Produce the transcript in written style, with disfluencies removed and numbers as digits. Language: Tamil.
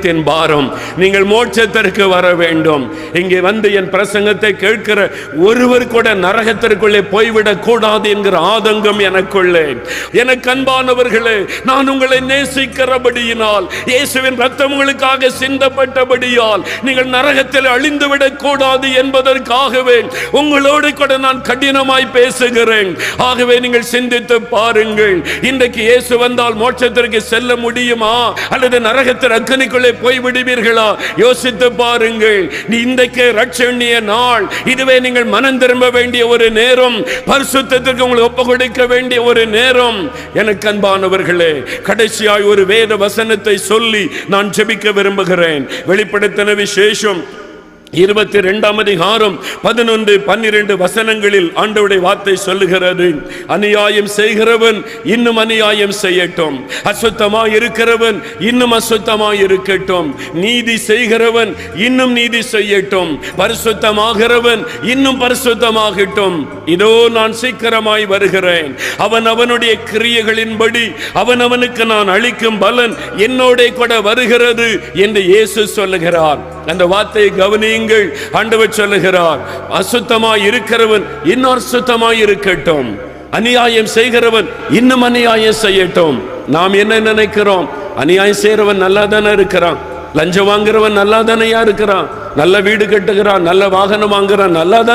இருதயத்தின் பாரம். நீங்கள் மோட்சத்திற்கு வர வேண்டும். இங்கே வந்து என் பிரசங்கத்தை கேட்கிற ஒருவர் கூட நரகத்திற்குள்ளே போய்விடக் கூடாது என்கிற ஆதங்கம் எனக்குள்ளே. எனக்கு அன்பானவர்களே, நான் உங்களை நேசிக்கிறபடியினால், இயேசுவின் ரத்தம் உங்களுக்காக சிந்தப்பட்டபடியால் நீங்கள் நரகத்தில் அழிந்துவிடக் கூடாது என்பதற்காகவே உங்களோடு கூட நான் கடினமாய் பேசுகிறேன். ஆகவே நீங்கள் சிந்தித்து பாருங்கள். இன்றைக்கு இயேசு வந்தால் மோட்சத்திற்கு செல்ல முடியுமா, அல்லது நரகத்தில் அக்கினிக்குள்ளே போய் விடுவீர்களா? யோசித்து பாருங்கள். இன்றைக்கு ரட்சணிய நாள். இதுவே நீங்கள் மனம் திரும்ப வேண்டிய ஒரு நேரம், பரிசுத்தத்திற்கு உங்களை ஒப்பு கொடுக்க வேண்டிய ஒரு நேரம். எனக்கு அன்பானவர்களே, கடைசியாய் ஒரு வேத வசனத்தை சொல்லி நான் ஜெபிக்க விரும்புகிறேன். வெளிப்படுத்தின விசேஷம் 22ஆம் அதிகாரம் 11, 12 வசனங்களில் ஆண்டவருடைய வார்த்தை சொல்லுகிறது, அநியாயம் செய்கிறவன் இன்னும் அநியாயம் செய்யட்டும், அசுத்தமாய் இருக்கிறவன் இன்னும் அசுத்தமாய் இருக்கட்டும், நீதி செய்கிறவன் இன்னும் நீதி செய்யட்டும், பரிசுத்தமாகிறவன் இன்னும் பரிசுத்தமாகட்டும். இதோ நான் சீக்கிரமாய் வருகிறேன். அவன் அவனுடைய கிரியைகளின்படி அவனுக்கு நான் அளிக்கும் பலன் என்னோட கூட வருகிறது என்று இயேசு சொல்லுகிறார். அந்த வார்த்தையை கவனியுங்கள். ஆண்டவர் சொல்லுகிறார், அசுத்தமாய் இருக்கிறவன் இன்னும் அசுத்தமாய் இருக்கட்டும், அநியாயம் செய்கிறவன் இன்னும் அநியாயம் செய்யட்டும். நாம் என்ன நினைக்கிறோம்? அநியாயம் செய்கிறவன் நல்லா தானே இருக்கிறான், லஞ்சம் வாங்குறவன் நல்லா தானே இருக்கிறான், நல்ல வீடு கட்டுகிறான், நல்ல வாகனம் வாங்குறான், நல்லா தானே